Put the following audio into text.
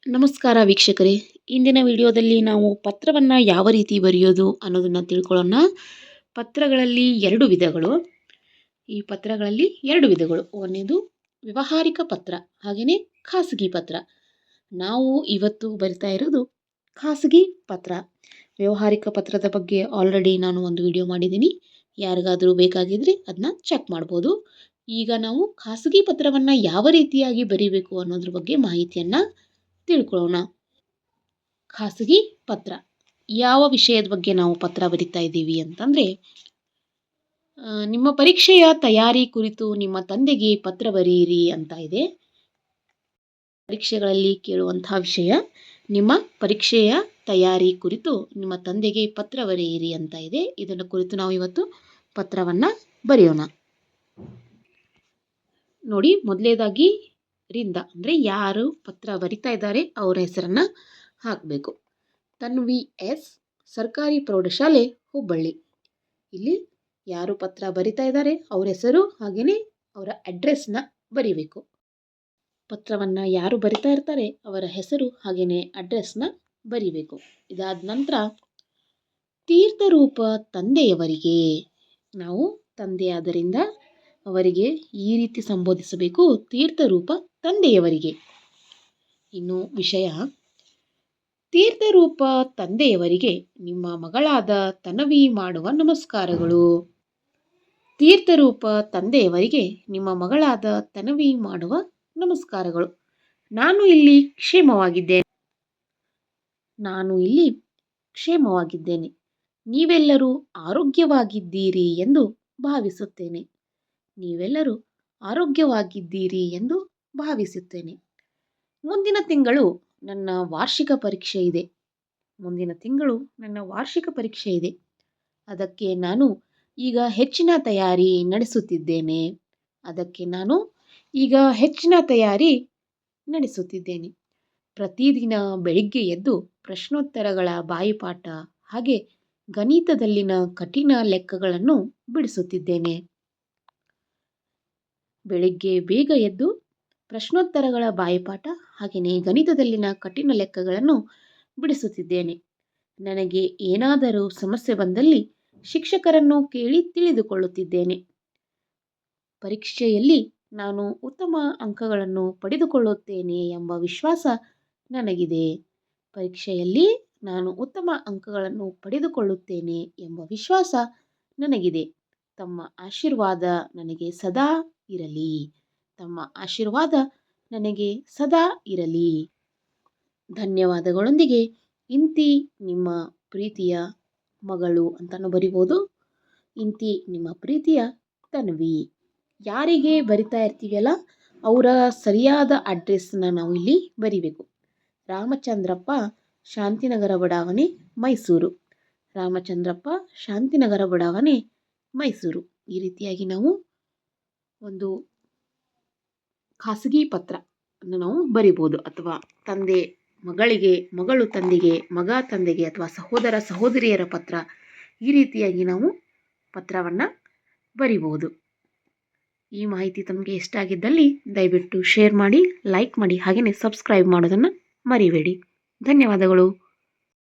ನಮಸ್ಕಾರ ವೀಕ್ಷಕರೇ. ಇಂದಿನ ವಿಡಿಯೋದಲ್ಲಿ ನಾವು ಪತ್ರವನ್ನು ಯಾವ ರೀತಿ ಬರೆಯೋದು ಅನ್ನೋದನ್ನು ತಿಳ್ಕೊಳ್ಳೋಣ. ಪತ್ರಗಳಲ್ಲಿ ಎರಡು ವಿಧಗಳು. ಈ ಪತ್ರಗಳಲ್ಲಿ ಎರಡು ವಿಧಗಳು. ಒಂದನೇದು ವ್ಯಾವಹಾರಿಕ ಪತ್ರ, ಹಾಗೆಯೇ ಖಾಸಗಿ ಪತ್ರ. ನಾವು ಇವತ್ತು ಬರಿತಾ ಇರೋದು ಖಾಸಗಿ ಪತ್ರ. ವ್ಯಾವಹಾರಿಕ ಪತ್ರದ ಬಗ್ಗೆ ಆಲ್ರೆಡಿ ನಾನು ಒಂದು ವಿಡಿಯೋ ಮಾಡಿದ್ದೀನಿ. ಯಾರಿಗಾದರೂ ಬೇಕಾಗಿದ್ದರೆ ಅದನ್ನ ಚೆಕ್ ಮಾಡ್ಬೋದು. ಈಗ ನಾವು ಖಾಸಗಿ ಪತ್ರವನ್ನು ಯಾವ ರೀತಿಯಾಗಿ ಬರೀಬೇಕು ಅನ್ನೋದ್ರ ಬಗ್ಗೆ ಮಾಹಿತಿಯನ್ನು ತಿಳ್ಕೊಳ್ಳೋಣ. ಖಾಸಗಿ ಪತ್ರ ಯಾವ ವಿಷಯದ ಬಗ್ಗೆ ನಾವು ಪತ್ರ ಬರಿತಾ ಇದ್ದೀವಿ ಅಂತಂದರೆ, ನಿಮ್ಮ ಪರೀಕ್ಷೆಯ ತಯಾರಿ ಕುರಿತು ನಿಮ್ಮ ತಂದೆಗೆ ಪತ್ರ ಬರೆಯಿರಿ ಅಂತ ಇದೆ. ಪರೀಕ್ಷೆಗಳಲ್ಲಿ ಕೇಳುವಂತಹ ವಿಷಯ ನಿಮ್ಮ ಪರೀಕ್ಷೆಯ ತಯಾರಿ ಕುರಿತು ನಿಮ್ಮ ತಂದೆಗೆ ಪತ್ರ ಬರೆಯಿರಿ ಅಂತ ಇದೆ. ಇದನ್ನು ಕುರಿತು ನಾವು ಇವತ್ತು ಪತ್ರವನ್ನು ಬರೆಯೋಣ. ನೋಡಿ, ಮೊದಲನೇದಾಗಿ ರಿಂದ ಅಂದರೆ ಯಾರು ಪತ್ರ ಬರಿತಾ ಇದ್ದಾರೆ ಅವರ ಹೆಸರನ್ನು ಹಾಕಬೇಕು. ತನ್ವಿ ಎಸ್, ಸರ್ಕಾರಿ ಪ್ರೌಢಶಾಲೆ, ಹುಬ್ಬಳ್ಳಿ. ಇಲ್ಲಿ ಯಾರು ಪತ್ರ ಬರಿತಾ ಇದ್ದಾರೆ ಅವರ ಹೆಸರು ಹಾಗೆಯೇ ಅವರ ಅಡ್ರೆಸ್ನ ಬರೀಬೇಕು. ಪತ್ರವನ್ನು ಯಾರು ಬರಿತಾ ಇರ್ತಾರೆ ಅವರ ಹೆಸರು ಹಾಗೆಯೇ ಅಡ್ರೆಸ್ನ ಬರೀಬೇಕು. ಇದಾದ ನಂತರ ತೀರ್ಥರೂಪ ತಂದೆಯವರಿಗೆ, ನಾವು ತಂದೆ ಆದ್ದರಿಂದ ಅವರಿಗೆ ಈ ರೀತಿ ಸಂಬೋಧಿಸಬೇಕು, ತೀರ್ಥರೂಪ ತಂದೆಯವರಿಗೆ. ಇನ್ನು ವಿಷಯ, ತೀರ್ಥರೂಪ ತಂದೆಯವರಿಗೆ ನಿಮ್ಮ ಮಗಳಾದ ತನವಿ ಮಾಡುವ ನಮಸ್ಕಾರಗಳು. ತೀರ್ಥರೂಪ ತಂದೆಯವರಿಗೆ ನಿಮ್ಮ ಮಗಳಾದ ತನವಿ ಮಾಡುವ ನಮಸ್ಕಾರಗಳು. ನಾನು ಇಲ್ಲಿ ಕ್ಷೇಮವಾಗಿದ್ದೇನೆ. ನೀವೆಲ್ಲರೂ ಆರೋಗ್ಯವಾಗಿದ್ದೀರಿ ಎಂದು ಭಾವಿಸುತ್ತೇನೆ. ಮುಂದಿನ ತಿಂಗಳು ನನ್ನ ವಾರ್ಷಿಕ ಪರೀಕ್ಷೆ ಇದೆ. ಅದಕ್ಕೆ ನಾನು ಈಗ ಹೆಚ್ಚಿನ ತಯಾರಿ ನಡೆಸುತ್ತಿದ್ದೇನೆ. ಪ್ರತಿದಿನ ಬೆಳಿಗ್ಗೆ ಎದ್ದು ಪ್ರಶ್ನೋತ್ತರಗಳ ಬಾಯಿಪಾಠ ಹಾಗೆ ಗಣಿತದಲ್ಲಿನ ಕಠಿಣ ಲೆಕ್ಕಗಳನ್ನು ಬಿಡಿಸುತ್ತಿದ್ದೇನೆ. ಬೆಳಿಗ್ಗೆ ಬೇಗ ಎದ್ದು ಪ್ರಶ್ನೋತ್ತರಗಳ ಬಾಯಿಪಾಠ ಹಾಗೆಯೇ ಗಣಿತದಲ್ಲಿನ ಕಠಿಣ ಲೆಕ್ಕಗಳನ್ನು ಬಿಡಿಸುತ್ತಿದ್ದೇನೆ. ನನಗೆ ಏನಾದರೂ ಸಮಸ್ಯೆ ಬಂದಲ್ಲಿ ಶಿಕ್ಷಕರನ್ನು ಕೇಳಿ ತಿಳಿದುಕೊಳ್ಳುತ್ತಿದ್ದೇನೆ. ಪರೀಕ್ಷೆಯಲ್ಲಿ ನಾನು ಉತ್ತಮ ಅಂಕಗಳನ್ನು ಪಡೆದುಕೊಳ್ಳುತ್ತೇನೆ ಎಂಬ ವಿಶ್ವಾಸ ನನಗಿದೆ. ತಮ್ಮ ಆಶೀರ್ವಾದ ನನಗೆ ಸದಾ ಇರಲಿ. ಧನ್ಯವಾದಗಳೊಂದಿಗೆ ಇಂತಿ ನಿಮ್ಮ ಪ್ರೀತಿಯ ಮಗಳು ಅಂತಲೂ ಬರಿಬೋದು. ಇಂತಿ ನಿಮ್ಮ ಪ್ರೀತಿಯ ತನ್ವಿ. ಯಾರಿಗೆ ಬರಿತಾ ಇರ್ತೀವಲ್ಲ ಅವರ ಸರಿಯಾದ ಅಡ್ರೆಸ್ನ ನಾವು ಇಲ್ಲಿ ಬರಿಬೇಕು. ರಾಮಚಂದ್ರಪ್ಪ, ಶಾಂತಿನಗರ ಬಡಾವಣೆ, ಮೈಸೂರು. ಈ ರೀತಿಯಾಗಿ ನಾವು ಒಂದು ಖಾಸಗಿ ಪತ್ರ ನಾವು ಬರಿಬೋದು. ಅಥವಾ ತಂದೆ ಮಗಳಿಗೆ, ಮಗಳು ತಂದೆಗೆ, ಮಗ ತಂದೆಗೆ, ಅಥವಾ ಸಹೋದರ ಸಹೋದರಿಯರ ಪತ್ರ, ಈ ರೀತಿಯಾಗಿ ನಾವು ಪತ್ರವನ್ನು ಬರಿಬೋದು. ಈ ಮಾಹಿತಿ ತಮಗೆ ಇಷ್ಟ ಆಗಿದ್ದಲ್ಲಿ ದಯವಿಟ್ಟು ಶೇರ್ ಮಾಡಿ, ಲೈಕ್ ಮಾಡಿ, ಹಾಗೆಯೇ ಸಬ್ಸ್ಕ್ರೈಬ್ ಮಾಡೋದನ್ನು ಮರಿಬೇಡಿ. ಧನ್ಯವಾದಗಳು.